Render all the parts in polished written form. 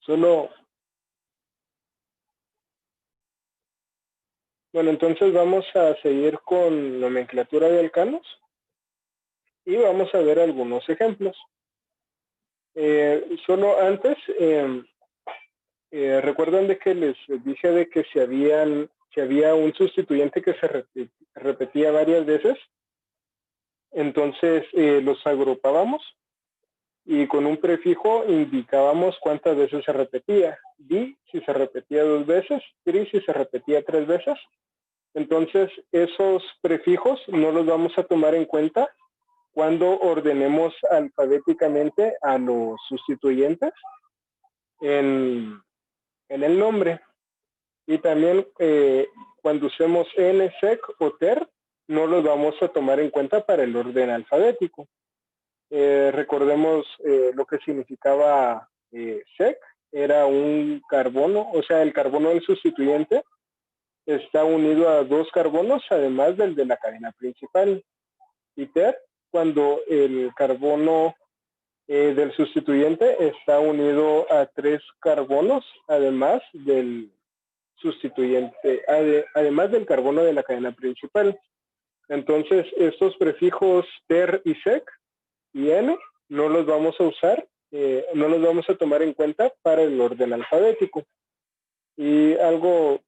Solo, bueno, entonces vamos a seguir con nomenclatura de alcanos y vamos a ver algunos ejemplos. Solo antes, recuerdan de que les dije de que si había un sustituyente que se repetía varias veces, entonces los agrupábamos y con un prefijo indicábamos cuántas veces se repetía. Di si se repetía 2 veces, tri si se repetía 3 veces. Entonces esos prefijos no los vamos a tomar en cuenta cuando ordenemos alfabéticamente a los sustituyentes en el nombre. Y también cuando usemos n, sec o ter, no los vamos a tomar en cuenta para el orden alfabético. Recordemos lo que significaba sec, era un carbono, o sea, el carbono del sustituyente está unido a 2 carbonos, además del de la cadena principal. Y ter, cuando el carbono del sustituyente está unido a 3 carbonos, además del sustituyente, además del carbono de la cadena principal. Entonces, estos prefijos ter y sec y n no los vamos a usar, no los vamos a tomar en cuenta para el orden alfabético. Y algo,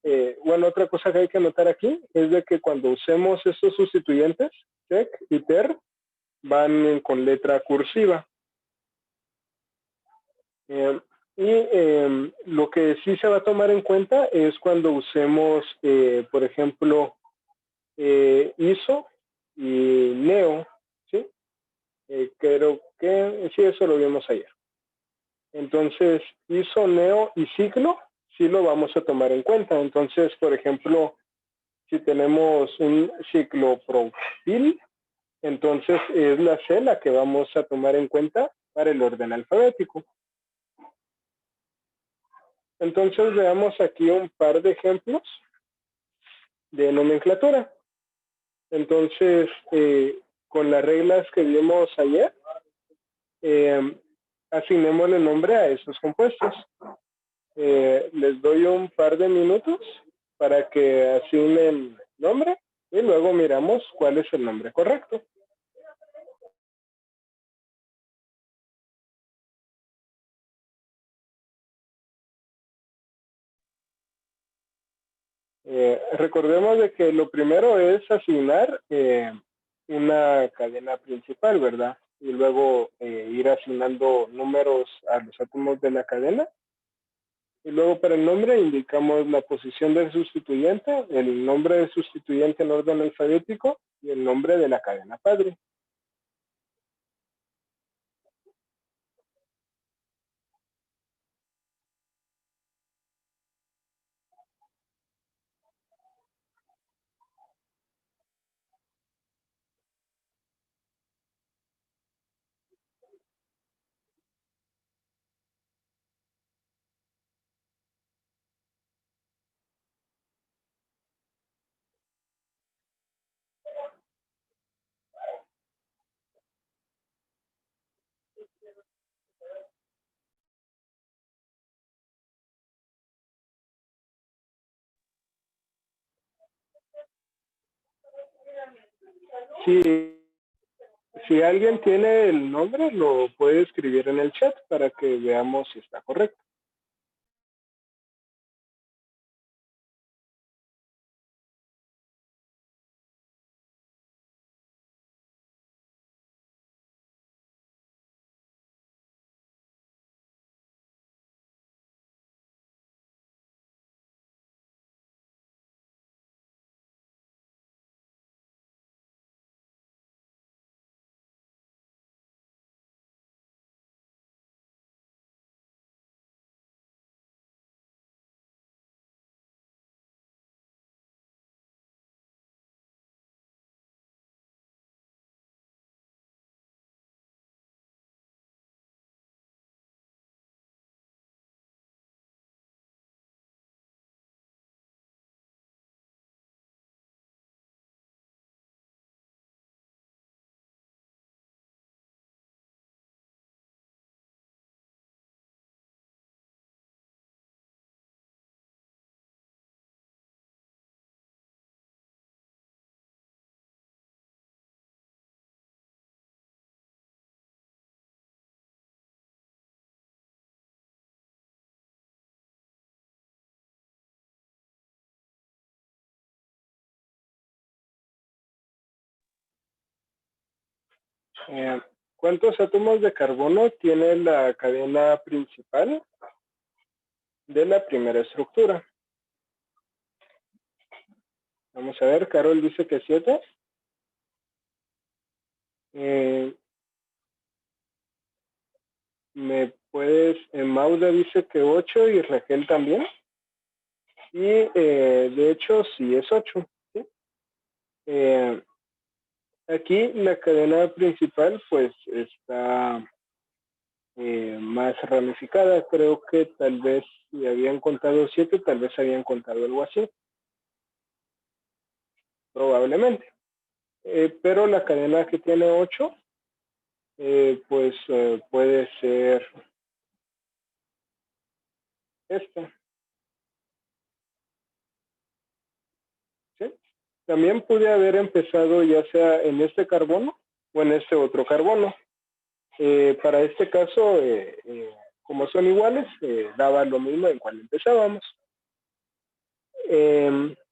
bueno, otra cosa que hay que notar aquí es de que cuando usemos estos sustituyentes, sec y ter, van con letra cursiva. Lo que sí se va a tomar en cuenta es cuando usemos, por ejemplo, ISO y NEO, ¿sí? Creo que sí, eso lo vimos ayer. Entonces, ISO, NEO y ciclo sí lo vamos a tomar en cuenta. Entonces, por ejemplo, si tenemos un ciclopropil, entonces es la C la que vamos a tomar en cuenta para el orden alfabético. Entonces veamos aquí un par de ejemplos de nomenclatura. Entonces, con las reglas que vimos ayer, asignémosle nombre a estos compuestos. Les doy un par de minutos para que asignen nombre y luego miramos cuál es el nombre correcto. Recordemos de que lo primero es asignar una cadena principal, ¿verdad? Y luego ir asignando números a los átomos de la cadena. Y luego para el nombre indicamos la posición del sustituyente, el nombre del sustituyente en orden alfabético y el nombre de la cadena padre. Si alguien tiene el nombre, lo puede escribir en el chat para que veamos si está correcto. ¿Cuántos átomos de carbono tiene la cadena principal de la primera estructura? Vamos a ver, Carol dice que 7. Mauda dice que 8 y Raquel también. Y de hecho sí es 8. ¿Sí? Aquí la cadena principal pues está más ramificada. Creo que tal vez si habían contado 7, tal vez habían contado algo así. Probablemente. Pero la cadena que tiene 8, pues puede ser esta. ¿Sí? También pude haber empezado ya sea en este carbono o en este otro carbono. Para este caso, como son iguales, daba lo mismo en cual empezábamos.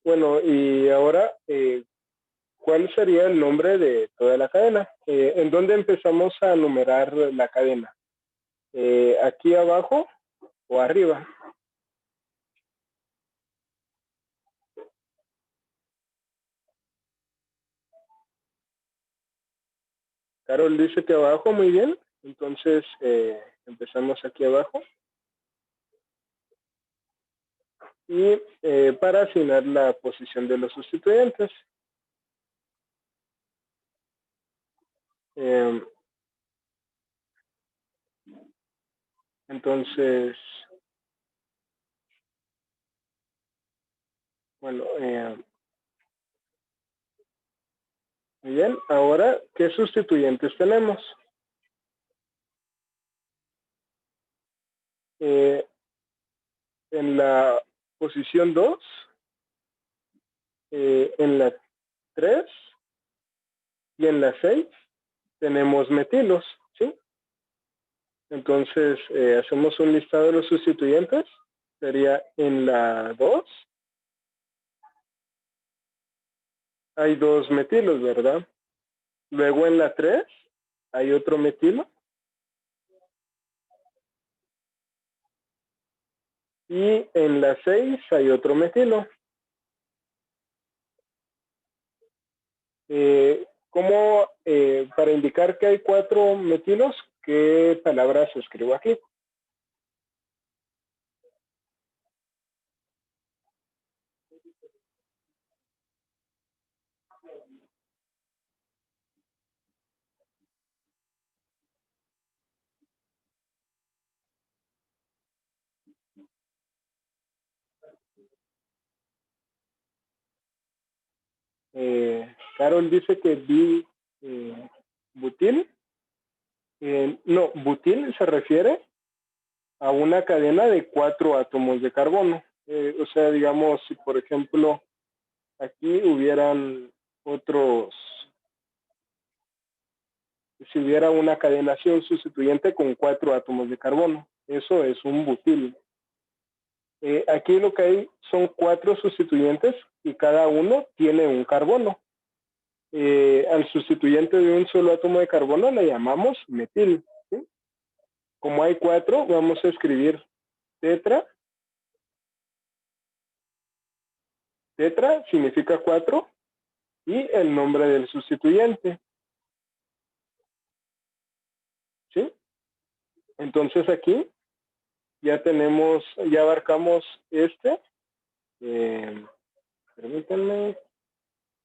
Bueno, y ahora, ¿cuál sería el nombre de toda la cadena? ¿En dónde empezamos a numerar la cadena? ¿Aquí abajo o arriba? Carol dice que abajo, muy bien. Entonces, empezamos aquí abajo. Y para asignar la posición de los sustituyentes. Entonces, bueno, muy bien. Ahora, ¿qué sustituyentes tenemos? En la posición 2, en la 3 y en la 6 tenemos metilos, ¿sí? Entonces, hacemos un listado de los sustituyentes. Sería en la 2, hay 2 metilos, ¿verdad? Luego en la 3 hay otro metilo. Y en la 6 hay otro metilo. ¿Cómo, para indicar que hay 4 metilos, qué palabras escribo aquí? Carol dice que butil. No, butil se refiere a una cadena de 4 átomos de carbono. O sea, digamos, si por ejemplo aquí hubieran otros, si hubiera una cadenación sustituyente con 4 átomos de carbono, eso es un butil. Aquí lo que hay son 4 sustituyentes y cada uno tiene un carbono. Al sustituyente de un solo átomo de carbono le llamamos metil. ¿Sí? Como hay 4, vamos a escribir tetra. Tetra significa 4 y el nombre del sustituyente. ¿Sí? Entonces aquí ya tenemos, ya abarcamos este. Permítanme.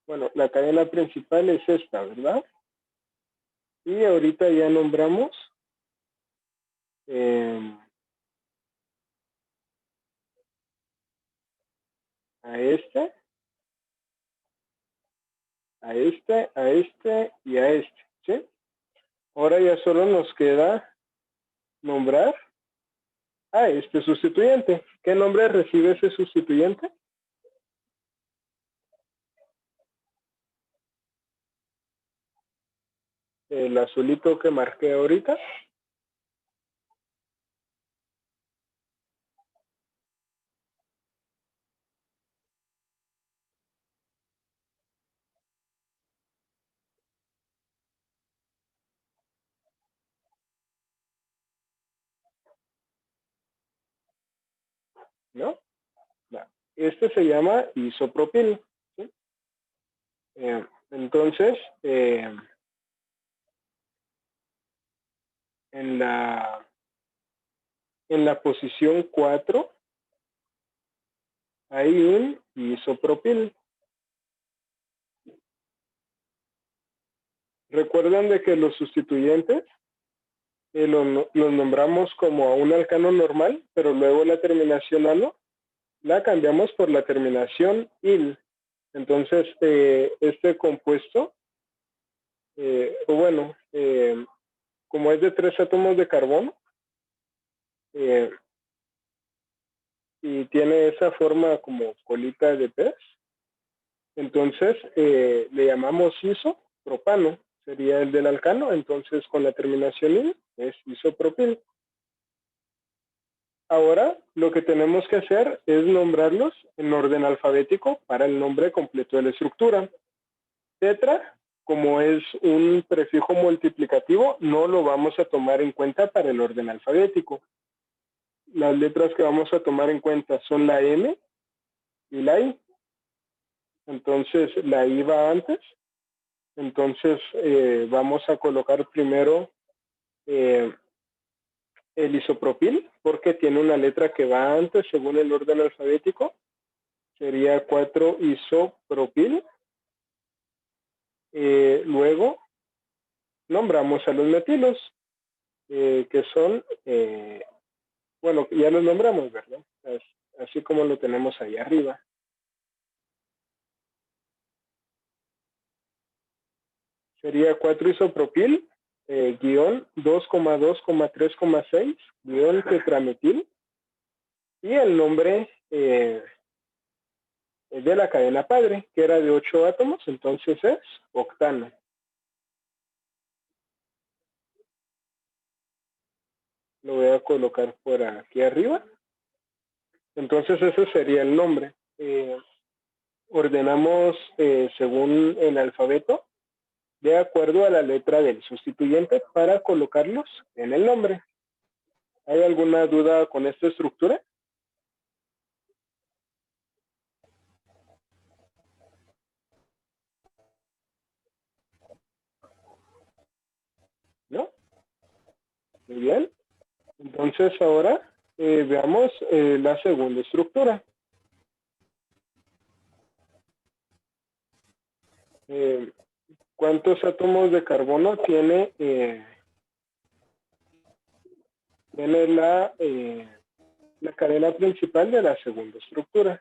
Bueno, la cadena principal es esta, ¿verdad? Y ahorita ya nombramos a este, a este, a este y a este, ¿sí? Ahora ya solo nos queda nombrar a este sustituyente. ¿Qué nombre recibe ese sustituyente? El azulito que marqué ahorita. ¿no? Este se llama isopropil, ¿sí? Entonces, en la posición 4 hay un isopropil. Recuerdan de que los sustituyentes los nombramos como a un alcano normal, pero luego la terminación ano la cambiamos por la terminación il. Entonces, este compuesto, como es de 3 átomos de carbono, y tiene esa forma como colita de pez, entonces le llamamos isopropano, sería el del alcano, entonces con la terminación il es isopropil. Ahora lo que tenemos que hacer es nombrarlos en orden alfabético para el nombre completo de la estructura. Tetra, como es un prefijo multiplicativo, no lo vamos a tomar en cuenta para el orden alfabético. Las letras que vamos a tomar en cuenta son la M y la I. Entonces la I va antes. Entonces vamos a colocar primero el isopropil, porque tiene una letra que va antes según el orden alfabético. Sería 4-isopropil. Luego nombramos a los metilos, que son, bueno, ya los nombramos, ¿verdad? Así como lo tenemos ahí arriba. Sería 4-isopropil, guión 2,2,3,6, guión tetrametil, y el nombre de la cadena padre, que era de 8 átomos, entonces es octano. Lo voy a colocar por aquí arriba. Entonces ese sería el nombre. Ordenamos según el alfabeto, de acuerdo a la letra del sustituyente para colocarlos en el nombre. ¿Hay alguna duda con esta estructura? ¿No? Muy bien. Entonces ahora veamos la segunda estructura. ¿Cuántos átomos de carbono tiene la cadena principal de la segunda estructura?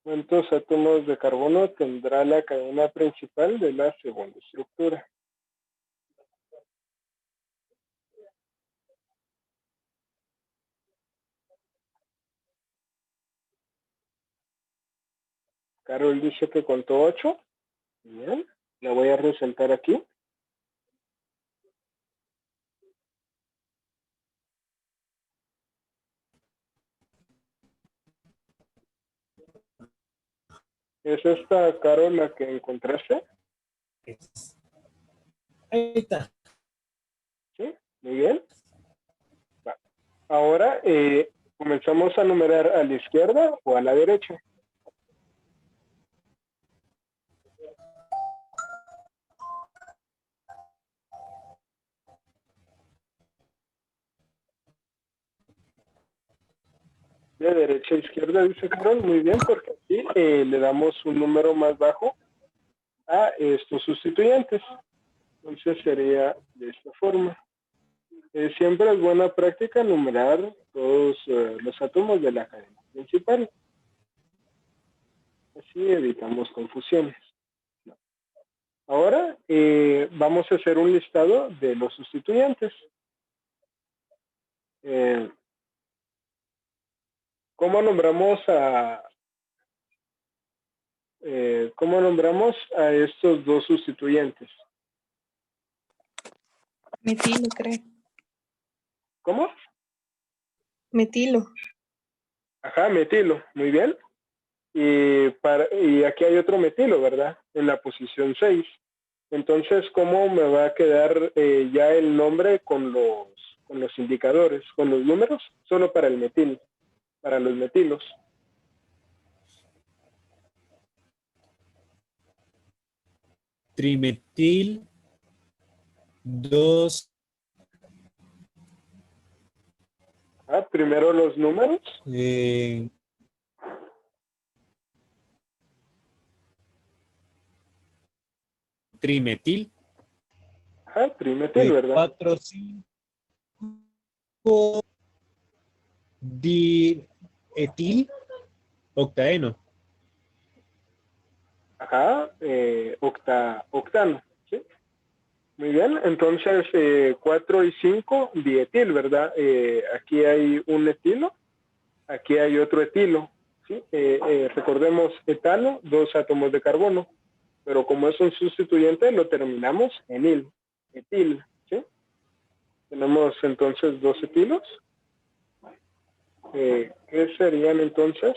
¿Cuántos átomos de carbono tendrá la cadena principal de la segunda estructura? Carol dice que contó 8. Bien, la voy a resaltar aquí. ¿Es esta, Carol, la que encontraste? Ahí está. Sí, muy bien. Va. Ahora comenzamos a numerar a la izquierda o a la derecha. De derecha a izquierda, dice Carol. Muy bien, porque aquí le damos un número más bajo a estos sustituyentes. Entonces sería de esta forma. Siempre es buena práctica numerar todos los átomos de la cadena principal. Así evitamos confusiones. Ahora vamos a hacer un listado de los sustituyentes. ¿Cómo nombramos ¿Cómo nombramos a estos dos sustituyentes? Metilo, creo. ¿Cómo? Metilo. Ajá, metilo, muy bien. Y aquí hay otro metilo, ¿verdad? En la posición 6. Entonces, ¿cómo me va a quedar ya el nombre con los indicadores, con los números? Solo para el metil, para los metilos. Trimetil 2. Primero los números. Trimetil. Trimetil, ¿verdad? 4, 5. Dietil. Octaeno. Octano, ¿sí? Muy bien, entonces 4 y 5, dietil, ¿verdad? Aquí hay un etilo, aquí hay otro etilo, ¿sí? Recordemos etano, 2 átomos de carbono, pero como es un sustituyente, lo terminamos en il, etil, ¿sí? Tenemos entonces 2 etilos. ¿Qué serían entonces?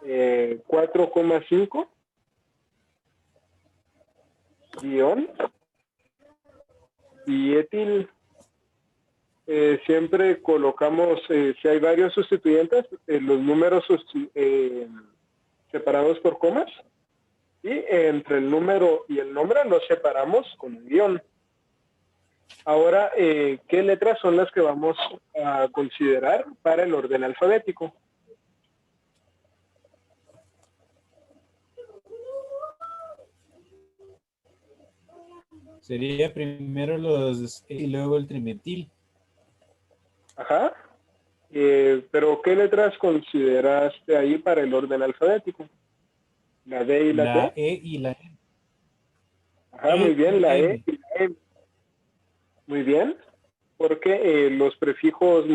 4,5 guión y etil. Siempre colocamos, si hay varios sustituyentes, los números separados por comas, y entre el número y el nombre los separamos con un guión. Ahora, ¿qué letras son las que vamos a considerar para el orden alfabético? Sería primero los y luego el trimetil. Ajá. Pero ¿qué letras consideraste ahí para el orden alfabético? ¿La D y la T? E y la M. Ajá, muy bien, la E M. y la M. Muy bien, porque los prefijos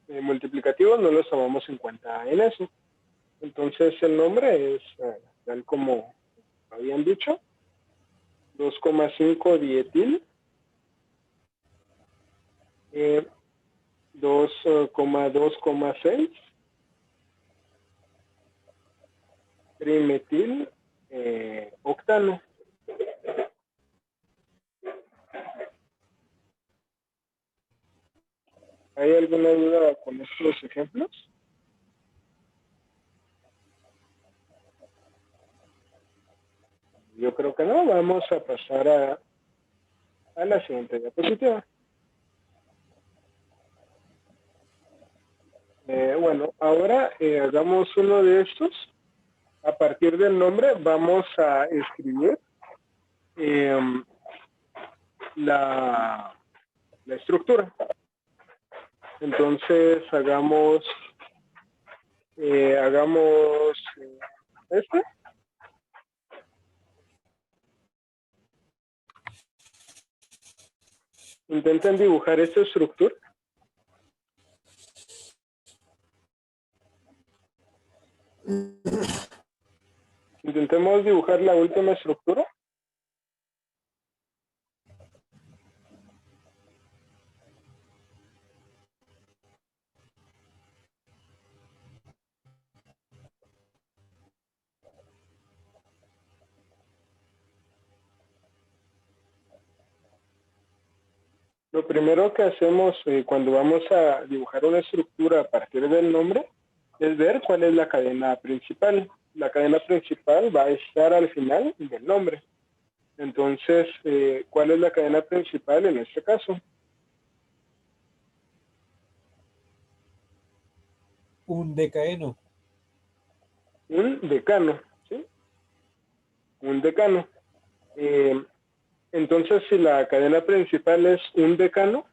multiplicativos no los tomamos en cuenta en eso. Entonces el nombre es, tal como habían dicho, 2,5 dietil, 2,2,6 trimetil octano. ¿Hay alguna duda con estos ejemplos? Yo creo que no. Vamos a pasar a la siguiente diapositiva. Bueno, ahora hagamos uno de estos. A partir del nombre vamos a escribir la estructura. Entonces hagamos este. Intenten dibujar esta estructura. Intentemos dibujar la última estructura. Lo primero que hacemos cuando vamos a dibujar una estructura a partir del nombre es ver cuál es la cadena principal. La cadena principal va a estar al final del nombre. Entonces, ¿cuál es la cadena principal en este caso? Un decaeno. Un decano, ¿sí? Un decano. Entonces, si la cadena principal es un decano,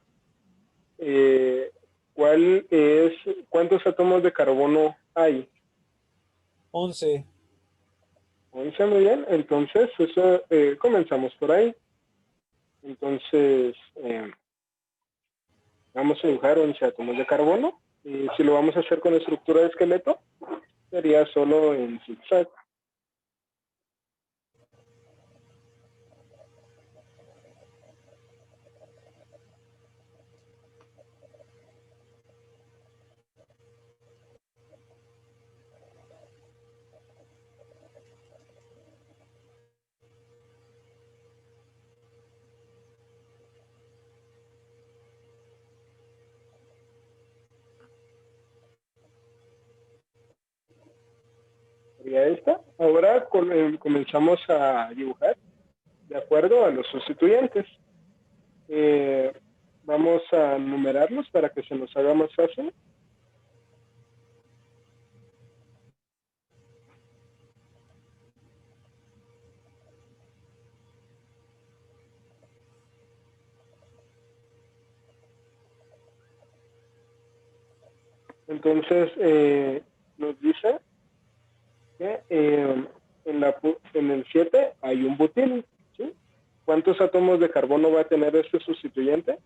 ¿cuántos átomos de carbono hay? 11. 11, muy bien. Entonces, eso, comenzamos por ahí. Entonces, vamos a dibujar 11 átomos de carbono. Y si lo vamos a hacer con estructura de esqueleto, sería solo en zigzag. sería esta. Ahora comenzamos a dibujar de acuerdo a los sustituyentes. Vamos a numerarlos para que se nos haga más fácil. Entonces, nos dice que en el 7 hay un butil, ¿sí? ¿Cuántos átomos de carbono va a tener este sustituyente?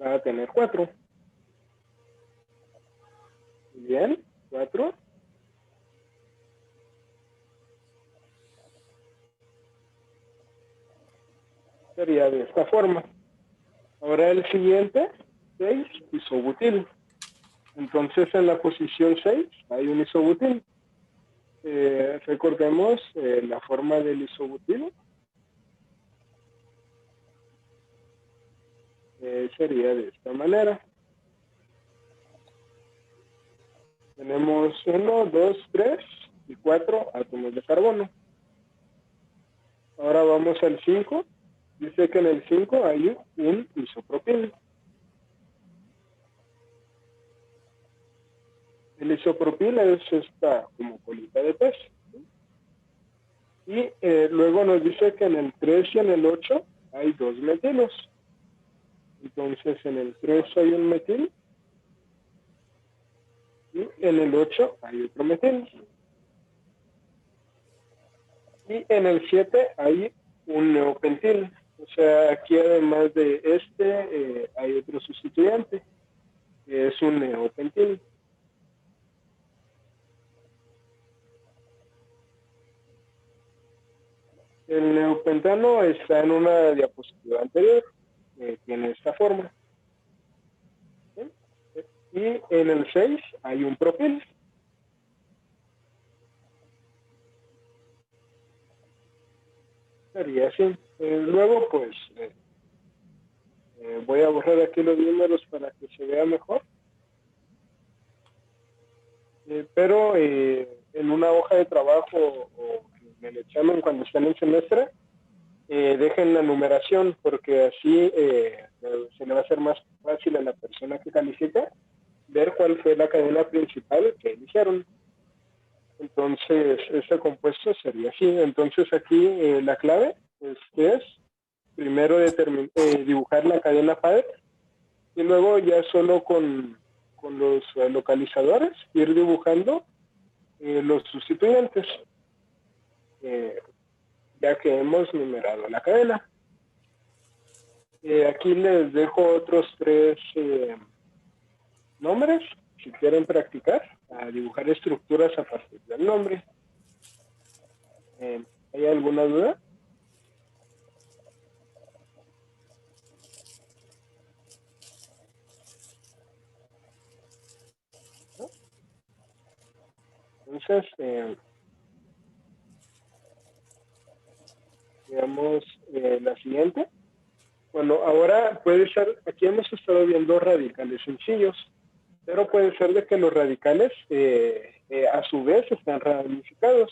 Va a tener 4. Bien, 4. Sería de esta forma. Ahora el siguiente, 6, isobutil. Entonces en la posición 6 hay un isobutil. Recordemos la forma del isobutil. Sería de esta manera. Tenemos 1, 2, 3 y 4 átomos de carbono. Ahora vamos al 5. Dice que en el 5 hay un isopropil. El isopropil es esta como colita de pez. Y luego nos dice que en el 3 y en el 8 hay 2 metilos. Entonces en el 3 hay un metil y en el 8 hay otro metil. Y en el 7 hay un neopentil. O sea, aquí además de este hay otro sustituyente, que es un neopentil. El neopentano está en una diapositiva anterior, tiene esta forma. ¿Sí? Y en el 6 hay un propil. Sería así. Luego, pues, voy a borrar aquí los números para que se vea mejor. Pero en una hoja de trabajo o en el examen cuando estén en semestre, dejen la numeración porque así se le va a hacer más fácil a la persona que califica ver cuál fue la cadena principal que eligieron. Entonces, este compuesto sería así. Entonces, aquí la clave es primero dibujar la cadena PADE y luego ya solo con los localizadores ir dibujando los sustituyentes, ya que hemos numerado la cadena. Aquí les dejo otros 3 nombres, si quieren practicar, a dibujar estructuras a partir del nombre. ¿Hay alguna duda? ¿No? Entonces, veamos la siguiente. Bueno, ahora puede ser, aquí hemos estado viendo radicales sencillos, pero puede ser de que los radicales a su vez están ramificados.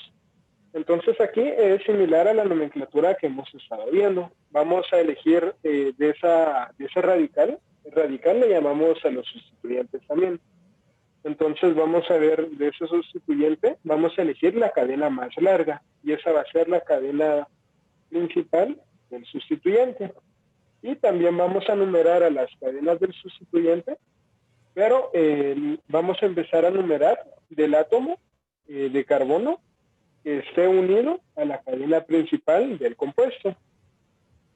Entonces aquí es similar a la nomenclatura que hemos estado viendo. Vamos a elegir de ese radical. El radical le llamamos a los sustituyentes también. Entonces vamos a ver de ese sustituyente, vamos a elegir la cadena más larga y esa va a ser la cadena principal del sustituyente. Y también vamos a numerar a las cadenas del sustituyente, pero vamos a empezar a numerar del átomo de carbono que esté unido a la cadena principal del compuesto.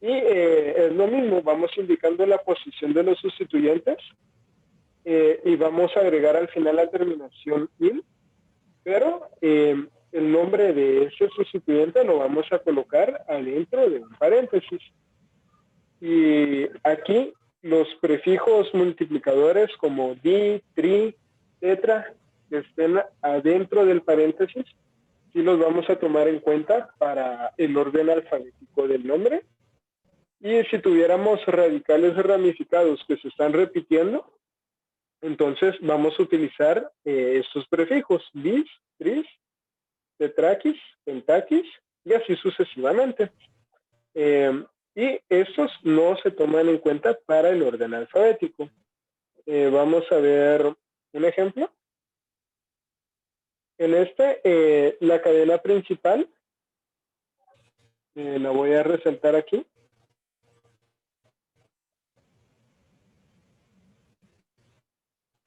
Y es lo mismo, vamos indicando la posición de los sustituyentes y vamos a agregar al final la terminación IN, pero el nombre de ese sustituyente lo vamos a colocar adentro de un paréntesis. Y aquí los prefijos multiplicadores como di, tri, tetra, que estén adentro del paréntesis, sí los vamos a tomar en cuenta para el orden alfabético del nombre. Y si tuviéramos radicales ramificados que se están repitiendo, Entonces vamos a utilizar estos prefijos, bis, tris, tetraquis, pentaquis y así sucesivamente. Y estos no se toman en cuenta para el orden alfabético. Vamos a ver un ejemplo. En la cadena principal, la voy a resaltar aquí.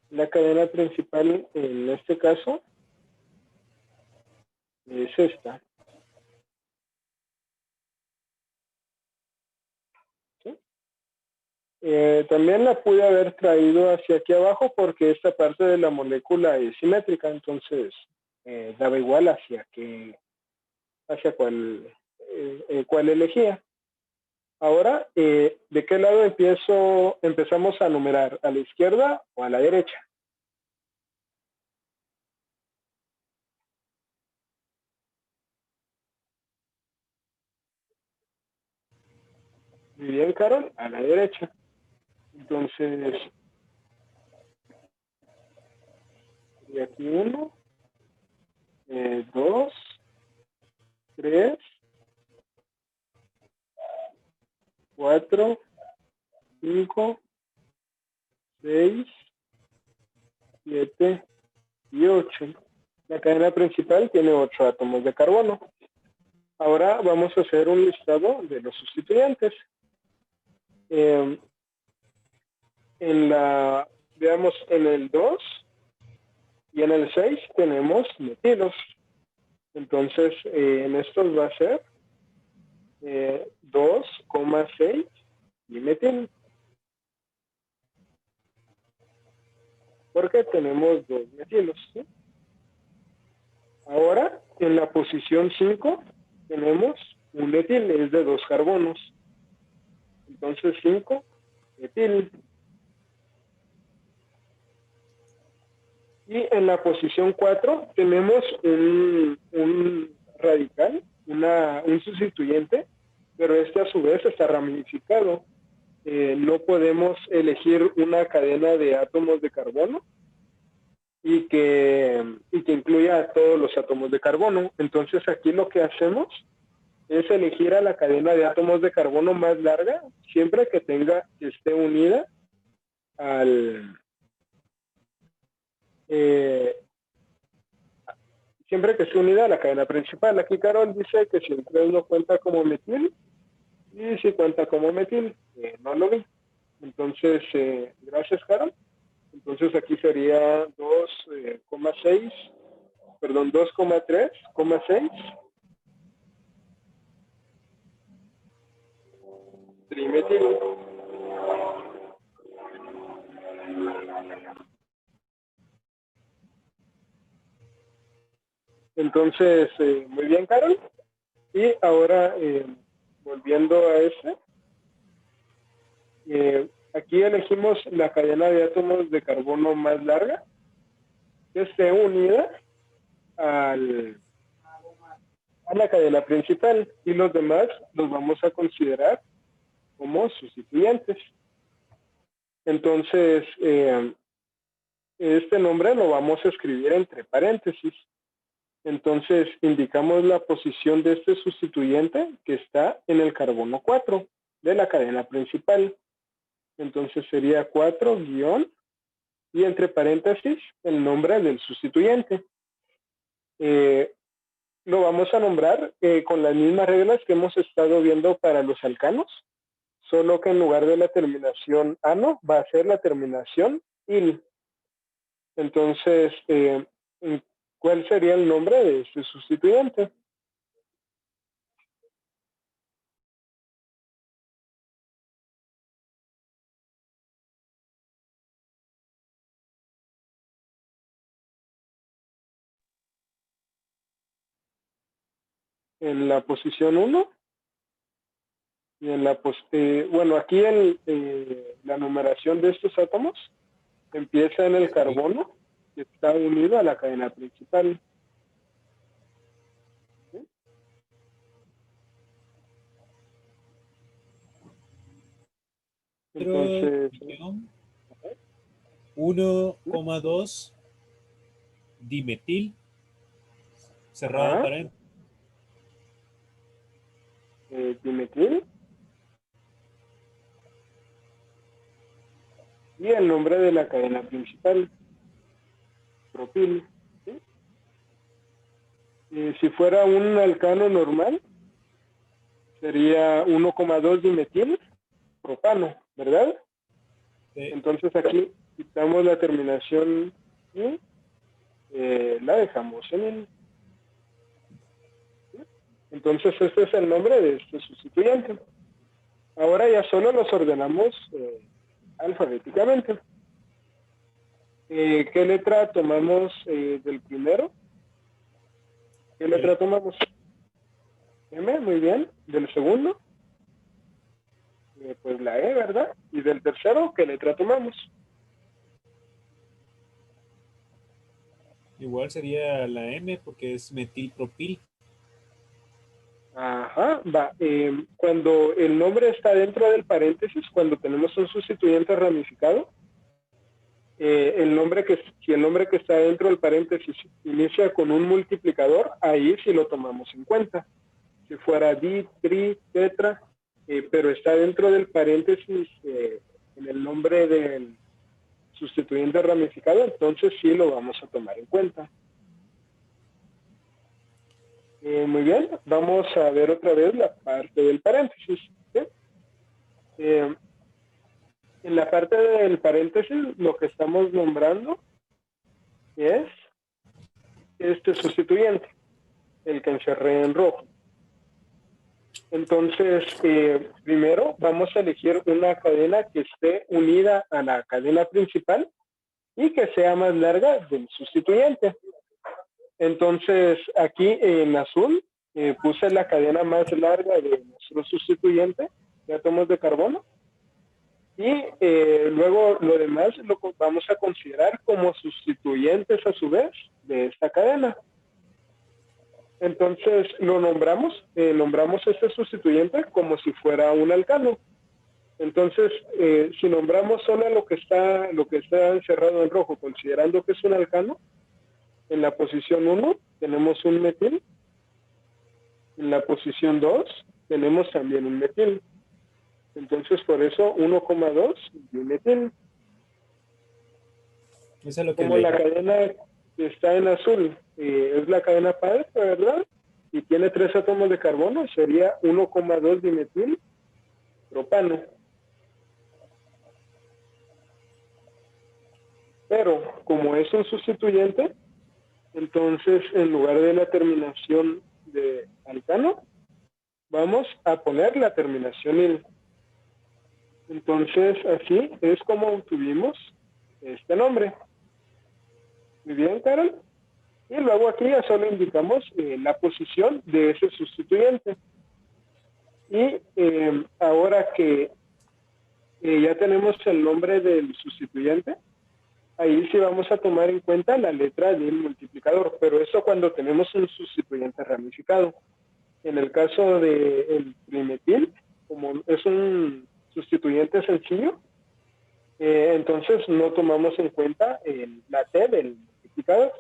La cadena principal en este caso es esta. ¿Sí? También la pude haber traído hacia aquí abajo porque esta parte de la molécula es simétrica, entonces daba igual hacia cuál elegía. Ahora, ¿de qué lado empezamos a numerar? ¿A la izquierda o a la derecha? Muy bien, Carol, a la derecha. Entonces, y aquí 1, 2, 3, 4, 5, 6, 7 y 8. La cadena principal tiene 8 átomos de carbono. Ahora vamos a hacer un listado de los sustituyentes. Veamos, en el 2 y en el 6 tenemos metilos. Entonces, en estos va a ser 2,6 y metil. Porque tenemos 2 metilos, ¿sí? Ahora, en la posición 5, tenemos un metil, es de 2 carbonos. Entonces, 5 metil. Y en la posición 4 tenemos un radical, un sustituyente, pero este a su vez está ramificado. No podemos elegir una cadena de átomos de carbono y que incluya a todos los átomos de carbono. Entonces aquí lo que hacemos es elegir a la cadena de átomos de carbono más larga, siempre que esté unida siempre que esté unida a la cadena principal. Aquí Carol dice que si el 3 no cuenta como metil, y si cuenta como metil, no lo vi. Entonces, gracias, Carol. Entonces aquí sería 2,6, perdón, 2,3,6 trimetil. Entonces, muy bien, Carol. Y ahora, volviendo a aquí elegimos la cadena de átomos de carbono más larga, que esté unida a la cadena principal, y los demás los vamos a considerar como sustituyentes. Entonces, este nombre lo vamos a escribir entre paréntesis. Entonces, indicamos la posición de este sustituyente que está en el carbono 4 de la cadena principal. Entonces sería 4 guión y entre paréntesis el nombre del sustituyente. Lo vamos a nombrar con las mismas reglas que hemos estado viendo para los alcanos, solo que en lugar de la terminación ano va a ser la terminación il. Entonces, ¿cuál sería el nombre de este sustituyente? En la posición 1 y en bueno, aquí la numeración de estos átomos empieza en el carbono que está unido a la cadena principal. ¿Sí? Entonces, 1,2 dimetil, cerrado Ajá. paréntesis. Dimetil. Y el nombre de la cadena principal, propil. ¿Sí? Si fuera un alcano normal, sería 1,2 dimetil propano, ¿verdad? Entonces aquí quitamos la terminación y la dejamos en el. ¿Sí? Entonces este es el nombre de este sustituyente. Ahora ya solo los ordenamos alfabéticamente. ¿Qué letra tomamos del primero? ¿Qué letra tomamos? M, muy bien. Del segundo, pues la E, ¿verdad? Y del tercero, ¿qué letra tomamos? Igual sería la M porque es metilpropil. Ajá, va. Cuando el nombre está dentro del paréntesis, cuando tenemos un sustituyente ramificado, si el nombre que está dentro del paréntesis inicia con un multiplicador, ahí sí lo tomamos en cuenta. Si fuera di, tri, tetra, pero está dentro del paréntesis en el nombre del sustituyente ramificado, entonces sí lo vamos a tomar en cuenta. Muy bien, vamos a ver otra vez la parte del paréntesis. ¿Sí? En la parte del paréntesis, lo que estamos nombrando es este sustituyente, el que encerré en rojo. Entonces, primero vamos a elegir una cadena que esté unida a la cadena principal y que sea más larga del sustituyente. Entonces, aquí en azul puse la cadena más larga de nuestro sustituyente de átomos de carbono y luego lo demás lo vamos a considerar como sustituyentes a su vez de esta cadena. Entonces lo nombramos este sustituyente como si fuera un alcano. Entonces, si nombramos solo lo que está encerrado en rojo, considerando que es un alcano, en la posición 1 tenemos un metil, en la posición 2 tenemos también un metil. Entonces, por eso 1,2 dimetil. Eso es lo que Como la cadena que está en azul es la cadena padre, ¿verdad? Y tiene 3 átomos de carbono, sería 1,2 dimetil propano. Pero como es un sustituyente, entonces en lugar de la terminación de alcano, vamos a poner la terminación il. Entonces así es como obtuvimos este nombre. Muy bien, Carol. Y luego aquí ya solo indicamos la posición de ese sustituyente. Y ahora que ya tenemos el nombre del sustituyente, ahí sí vamos a tomar en cuenta la letra del multiplicador, pero eso cuando tenemos un sustituyente ramificado. En el caso del trimetil, como es un sustituyente sencillo, entonces no tomamos en cuenta la T del multiplicador.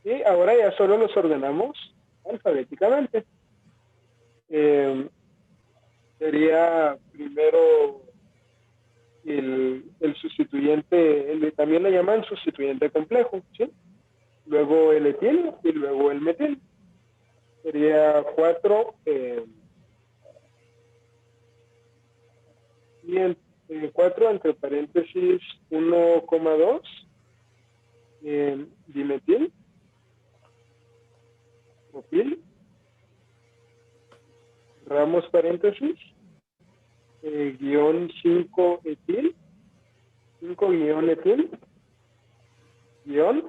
Y ahora ya solo los ordenamos alfabéticamente. Sería primero el sustituyente, también le llaman sustituyente complejo, ¿sí? Luego el etil y luego el metil. Sería 4 y 4 entre paréntesis 1,2 dimetil, propil, cerramos paréntesis, guión 5 etil, 5 guión etil, guión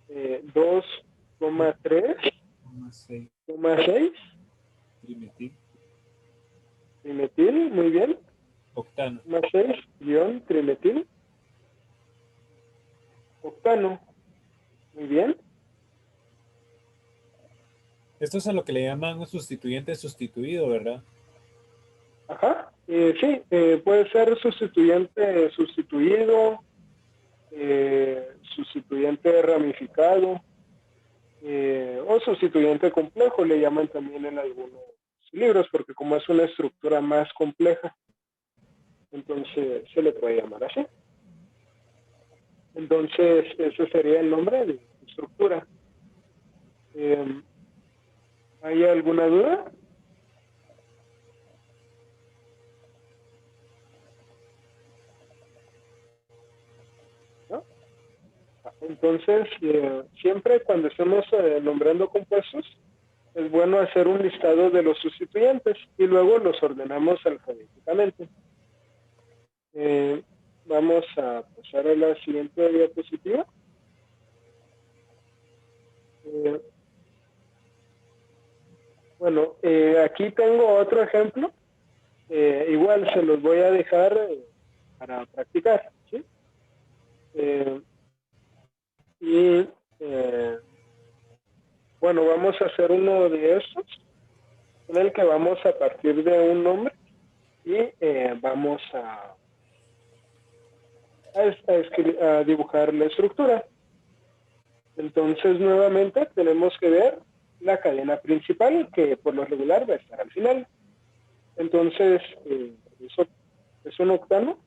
2,3,6 trimetil, trimetil, muy bien, octano. 6 guión trimetil, octano, muy bien. Esto es a lo que le llaman un sustituyente sustituido, ¿verdad? Ajá, Sí, puede ser sustituyente sustituido, sustituyente ramificado, o sustituyente complejo, le llaman también en algunos libros, porque como es una estructura más compleja, entonces se le puede llamar así. Entonces, ese sería el nombre de estructura. ¿Hay alguna duda? ¿No? Entonces, siempre cuando estemos nombrando compuestos, es bueno hacer un listado de los sustituyentes y luego los ordenamos alfabéticamente. Vamos a pasar a la siguiente diapositiva. Bueno, aquí tengo otro ejemplo. Igual se los voy a dejar para practicar, ¿sí? Bueno, vamos a hacer uno de estos en el que vamos a partir de un nombre y vamos a dibujar la estructura. Entonces, nuevamente tenemos que ver la cadena principal, que por lo regular va a estar al final. Entonces, eso es un octano.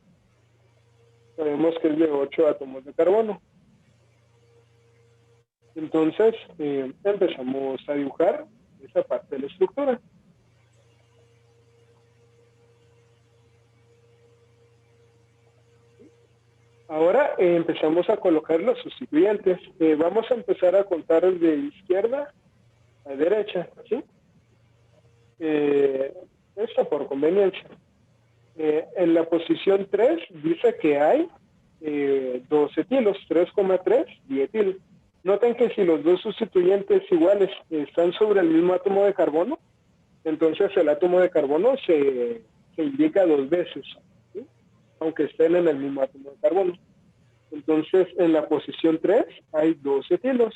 Sabemos que es de 8 átomos de carbono. Entonces, empezamos a dibujar esa parte de la estructura. Ahora empezamos a colocar los sustituyentes. Vamos a empezar a contar de izquierda a derecha, ¿sí? Esto por conveniencia. En la posición 3 dice que hay 2 etilos, 3,3 dietil. Noten que si los dos sustituyentes iguales están sobre el mismo átomo de carbono, entonces el átomo de carbono se indica 2 veces, ¿sí? Aunque estén en el mismo átomo de carbono. Entonces, en la posición 3 hay 2 etilos.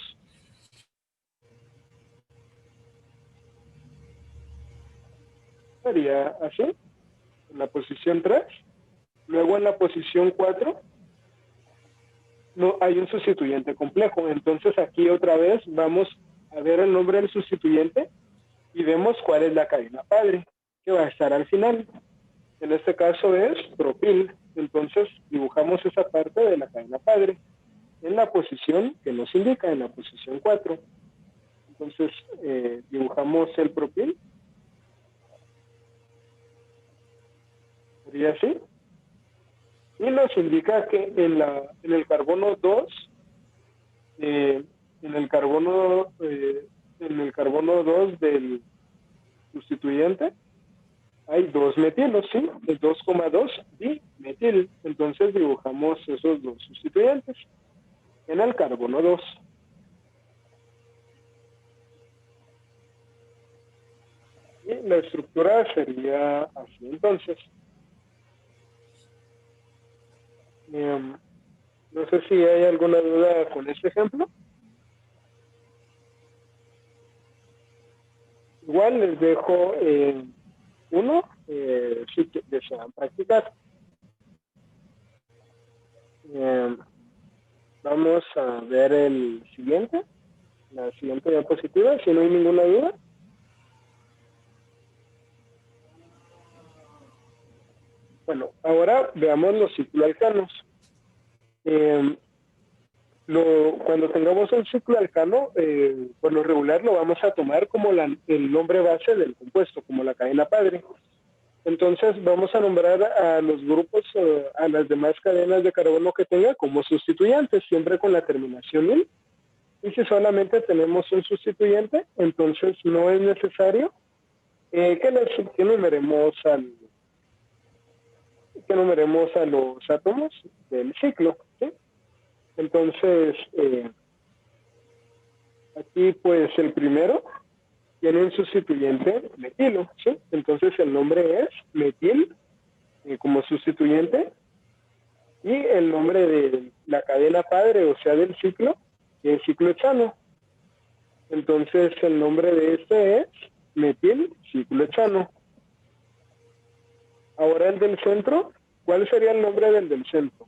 Sería así, en la posición 3. Luego en la posición 4 no hay un sustituyente complejo. Entonces aquí otra vez vamos a ver el nombre del sustituyente y vemos cuál es la cadena padre, que va a estar al final. En este caso es propil. Entonces dibujamos esa parte de la cadena padre en la posición que nos indica, en la posición 4. Entonces dibujamos el propil. Sería así. Y nos indica que en el carbono 2, en el carbono 2 del sustituyente, hay 2 metilos, ¿sí? De 2,2 dimetil. Entonces dibujamos esos 2 sustituyentes en el carbono 2. Y la estructura sería así, entonces. No sé si hay alguna duda con este ejemplo. Igual les dejo uno si desean practicar. Vamos a ver el siguiente, la siguiente diapositiva, si no hay ninguna duda. Bueno, ahora veamos los cicloalcanos. Cuando tengamos un ciclo alcano, por lo regular lo vamos a tomar como el nombre base del compuesto, como la cadena padre. Entonces vamos a nombrar a los grupos, a las demás cadenas de carbono que tenga como sustituyentes, siempre con la terminación -il. Y si solamente tenemos un sustituyente, entonces no es necesario que numeremos a los átomos del ciclo, ¿sí? Entonces, aquí pues el primero tiene un sustituyente metilo, ¿sí? Entonces el nombre es metil como sustituyente y el nombre de la cadena padre, o sea del ciclo, es ciclohexano. Entonces el nombre de este es metil ciclohexano. Ahora el del centro, ¿cuál sería el nombre del centro?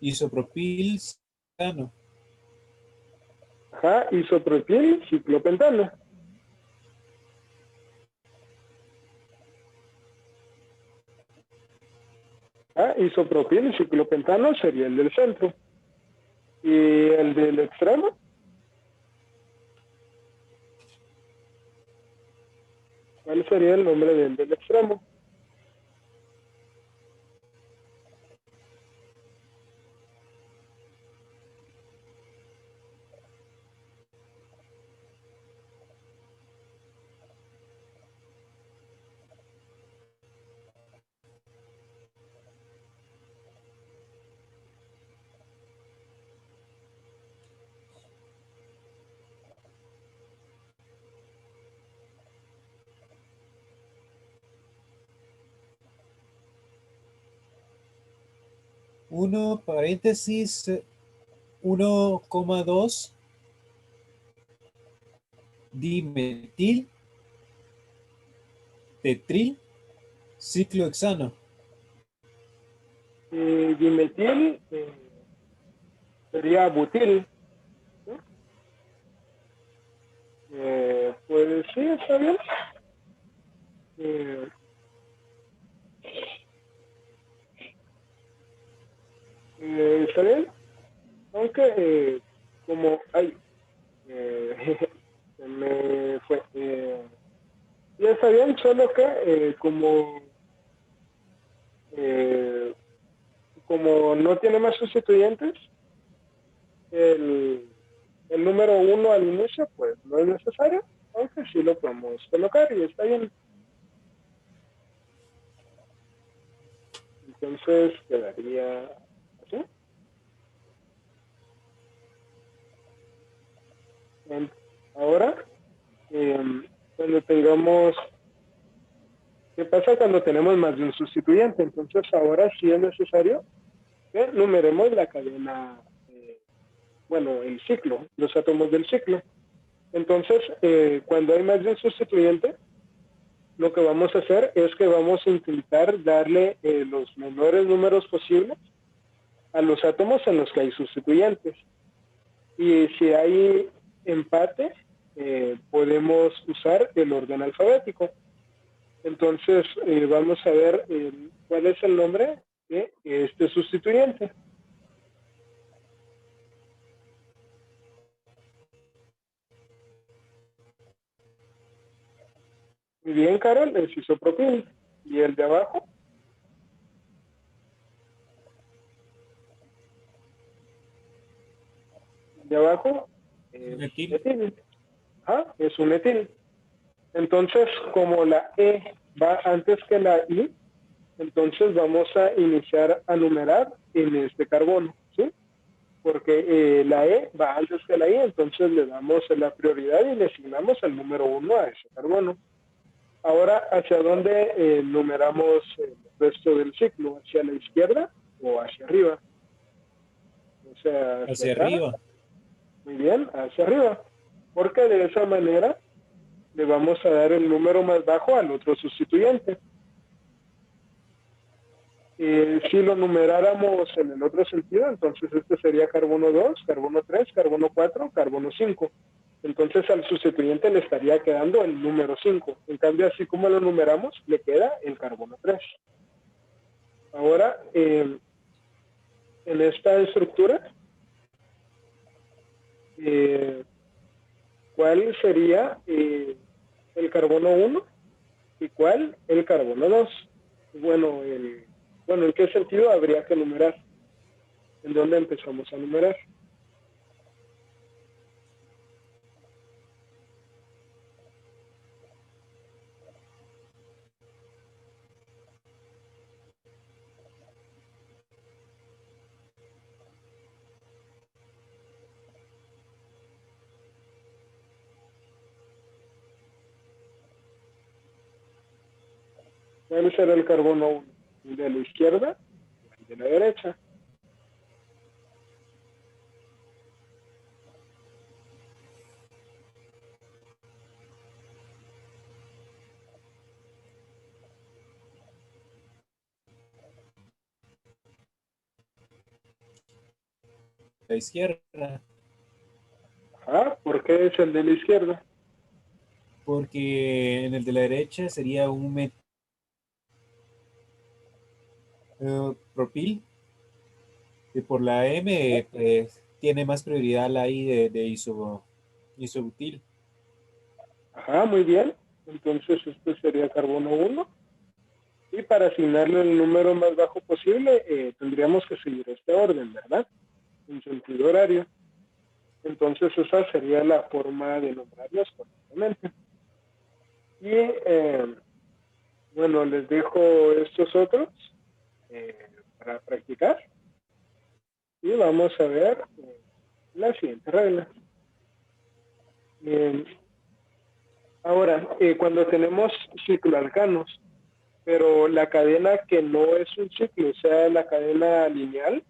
Isopropil ciclohexano. Ajá, isopropil ciclopentano. Ah, isopropil ciclopentano sería el del centro. ¿Y el del extremo? ¿Cuál sería el nombre del extremo? Uno paréntesis 1,2 dimetil tetril ciclohexano. Dimetil sería butil. ¿Sí? Pues sí, está bien. Eh, está bien. Aunque como hay se me fue. Ya está bien, solo que eh, como no tiene más sustituyentes, el número 1 al inicio, pues no es necesario, aunque sí lo podemos colocar y está bien. Entonces quedaría así. Ahora, cuando tengamos, ¿qué pasa cuando tenemos más de un sustituyente? Entonces ahora sí es necesario que numeremos la cadena, bueno, el ciclo, los átomos del ciclo. Entonces, cuando hay más de un sustituyente, lo que vamos a hacer es que vamos a intentar darle los menores números posibles a los átomos en los que hay sustituyentes. Y si hay empate, podemos usar el orden alfabético. Entonces, vamos a ver cuál es el nombre de este sustituyente. Muy bien, Carol, es isopropil. ¿Y el de abajo? El de abajo es Metil. etil. Ah, es un etil. Entonces, como la E va antes que la I, entonces vamos a iniciar a numerar en este carbono, ¿sí? Porque la E va antes que la I, entonces le damos la prioridad y le asignamos el número 1 a ese carbono. Ahora, ¿hacia dónde numeramos el resto del ciclo? ¿Hacia la izquierda o hacia arriba? O sea, hacia Hacia acá. arriba. Muy bien, hacia arriba. Porque de esa manera le vamos a dar el número más bajo al otro sustituyente. Si lo numeráramos en el otro sentido, entonces este sería carbono 2, carbono 3, carbono 4, carbono 5. Entonces al sustituyente le estaría quedando el número 5. En cambio, así como lo numeramos, le queda el carbono 3. Ahora, en esta estructura, ¿cuál sería el carbono 1 y cuál el carbono 2? Bueno, ¿en qué sentido habría que numerar? ¿En dónde empezamos a numerar? ¿Cuál será el carbono 1? ¿El de la izquierda o el de la derecha? la izquierda, Ajá, ¿por qué es el de la izquierda? porque en el de la derecha sería un propil, y por la M pues, tiene más prioridad la I de isobutil. Ajá, muy bien. Entonces este sería carbono 1. Y para asignarle el número más bajo posible, tendríamos que seguir este orden, ¿verdad? En sentido horario. Entonces esa sería la forma de nombrarlos correctamente. Y bueno, les dejo estos otros para practicar. Y vamos a ver la siguiente regla. Ahora, cuando tenemos cicloalcanos, pero la cadena que no es un ciclo, o sea, la cadena lineal,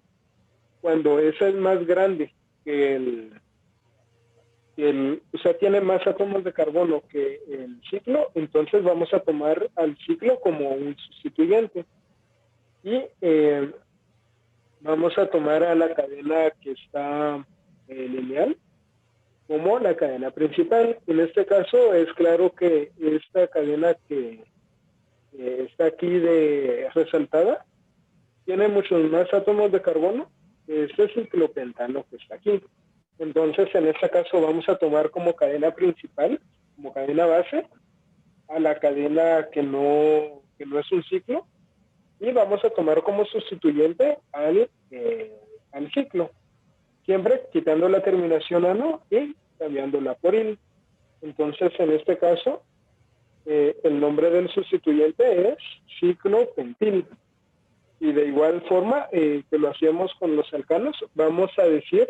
cuando esa es más grande que o sea, tiene más átomos de carbono que el ciclo, entonces vamos a tomar al ciclo como un sustituyente. Y vamos a tomar a la cadena que está lineal como la cadena principal. En este caso es claro que esta cadena que está aquí de resaltada tiene muchos más átomos de carbono que este ciclopentano que está aquí. Entonces, en este caso vamos a tomar como cadena principal, como cadena base, a la cadena que no es un ciclo, y vamos a tomar como sustituyente al ciclo, siempre quitando la terminación ano y cambiándola por il. Entonces, en este caso, el nombre del sustituyente es ciclopentil. Y de igual forma que lo hacíamos con los alcanos, vamos a decir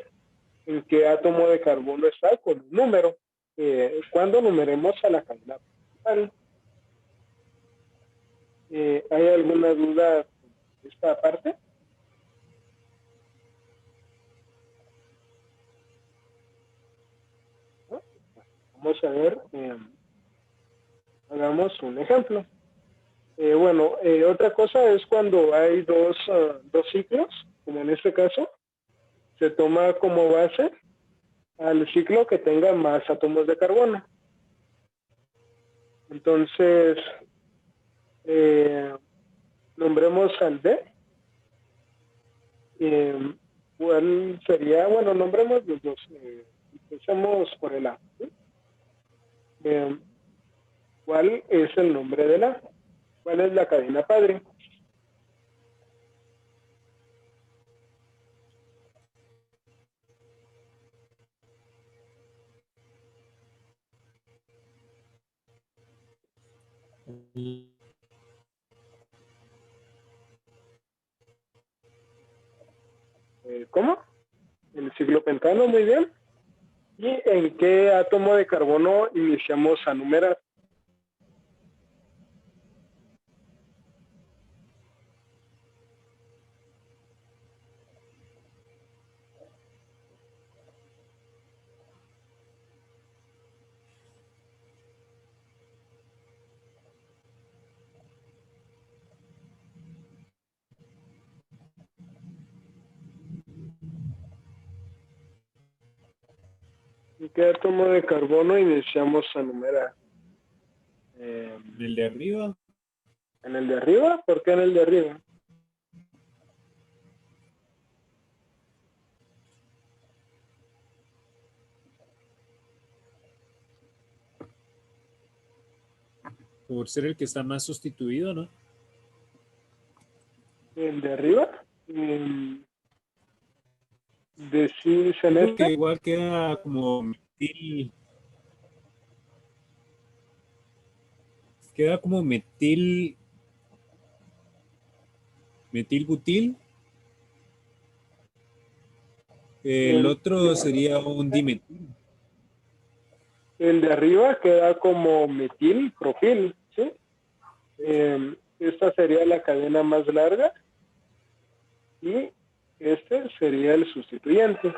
en qué átomo de carbono está con un número, cuando numeremos a la cadena principal. ¿Hay alguna duda de esta parte? ¿No? Vamos a ver, hagamos un ejemplo. Bueno, otra cosa es cuando hay dos ciclos, como en este caso, se toma como base al ciclo que tenga más átomos de carbono. Entonces, nombremos al D. ¿Cuál sería? Bueno, nombremos los dos. Empecemos por el A. ¿Sí? ¿Cuál es el nombre del A? ¿Cuál es la cadena padre? ¿Cómo? El ciclopentano, muy bien. ¿Y en qué átomo de carbono iniciamos a numerar? ¿En qué átomo de carbono iniciamos a numerar? ¿En el de arriba? ¿En el de arriba? ¿Por qué en el de arriba? Por ser el que está más sustituido, ¿no? ¿El de arriba? ¿Decís en Creo que este? igual queda como metil. Queda como metilbutil. El otro sería un dimetil. El de arriba queda como metil, propil, ¿sí? Esta sería la cadena más larga y este sería el sustituyente.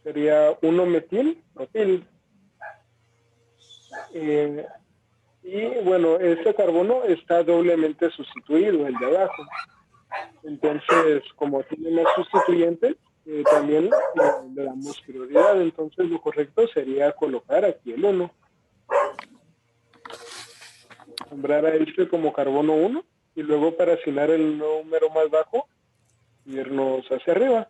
Sería 1-metil, propil. Y bueno, este carbono está doblemente sustituido, el de abajo. Entonces, como tiene más sustituyentes, también le damos prioridad. Entonces lo correcto sería colocar aquí el 1. Nombrar a este como carbono 1 y luego para asignar el número más bajo, irnos hacia arriba.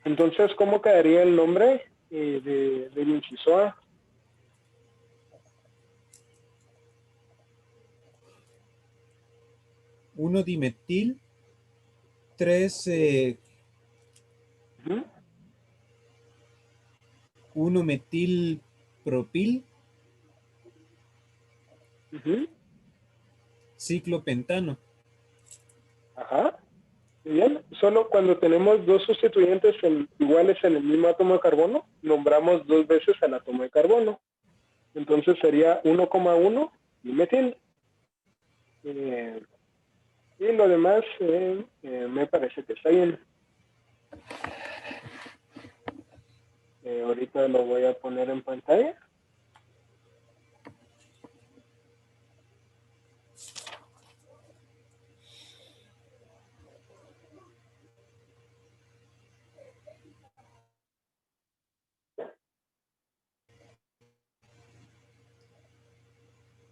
Entonces, ¿cómo quedaría el nombre del inciso A? Uno dimetil, 3 Ujú, 1 metil propil, ujú. ciclopentano. Ajá. Muy bien. Solo cuando tenemos dos sustituyentes iguales en el mismo átomo de carbono, nombramos dos veces al átomo de carbono. Entonces sería 1,1 dimetil. Y lo demás me parece que está bien. Ahorita lo voy a poner en pantalla.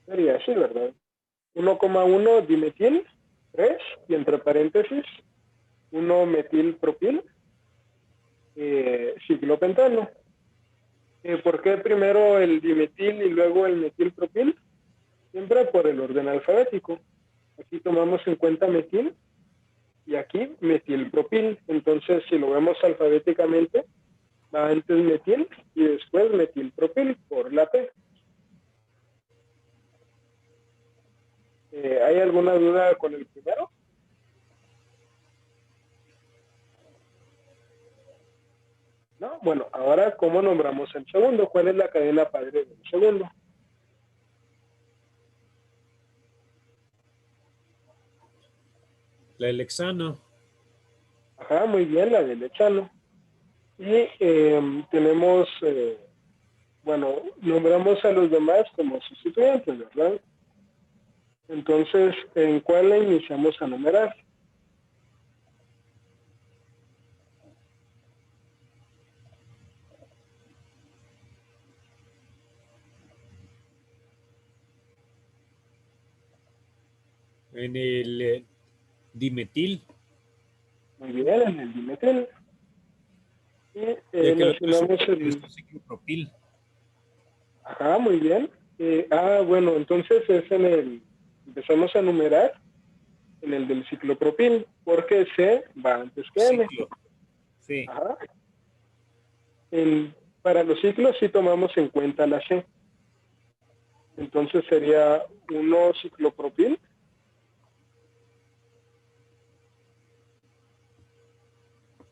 Sería así, ¿verdad? 1,1 dimetil, 3, y entre paréntesis, 1 metilpropil, ciclopentano. ¿Por qué primero el dimetil y luego el metilpropil? Siempre por el orden alfabético. Aquí tomamos en cuenta metil y aquí metilpropil. Entonces, si lo vemos alfabéticamente, va antes metil y después metilpropil por la P. ¿Hay alguna duda con el primero? ¿No? Bueno, ahora, ¿cómo nombramos el segundo? ¿Cuál es la cadena padre del segundo? La del hexano. Ajá, muy bien, la del hexano. Y tenemos, bueno, nombramos a los demás como sustituyentes, ¿verdad? Entonces, ¿en cuál le iniciamos a numerar? En el dimetil. Muy bien, en el dimetil. Y Ya que le el otro es asignamos el... ciclopropil. Ajá, muy bien. Bueno, entonces es en el... Empezamos a numerar en el del ciclopropil, porque C va antes que M. Ciclo. Sí. Ajá. Para los ciclos sí tomamos en cuenta la C. Entonces sería 1 ciclopropil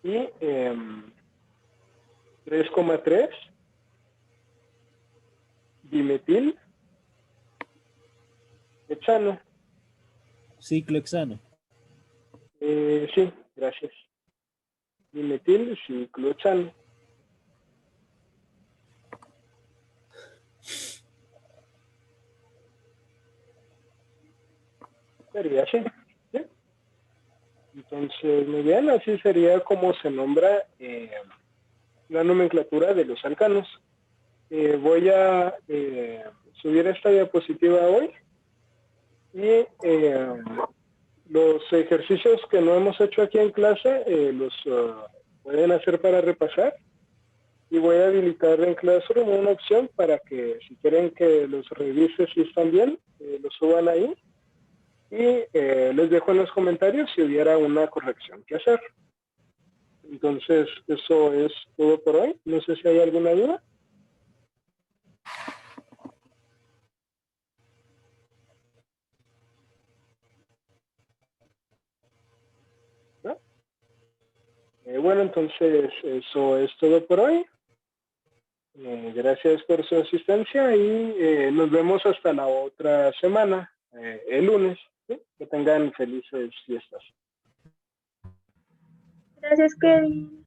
y 3,3 dimetil hexano. Ciclo hexano. Sí, gracias. Dimetil ciclohexano. Sería así. ¿Sí? Entonces, muy bien, así sería como se nombra la nomenclatura de los alcanos. Voy a subir esta diapositiva hoy y los ejercicios que no hemos hecho aquí en clase los pueden hacer para repasar y voy a habilitar en Classroom una opción para que si quieren que los revise si están bien, los suban ahí y les dejo en los comentarios si hubiera una corrección que hacer. Entonces, eso es todo por hoy. No sé si hay alguna duda. ¿No? Bueno, entonces eso es todo por hoy. Gracias por su asistencia y nos vemos hasta la otra semana, el lunes. ¿Sí? Que tengan felices fiestas. Gracias, Kevin.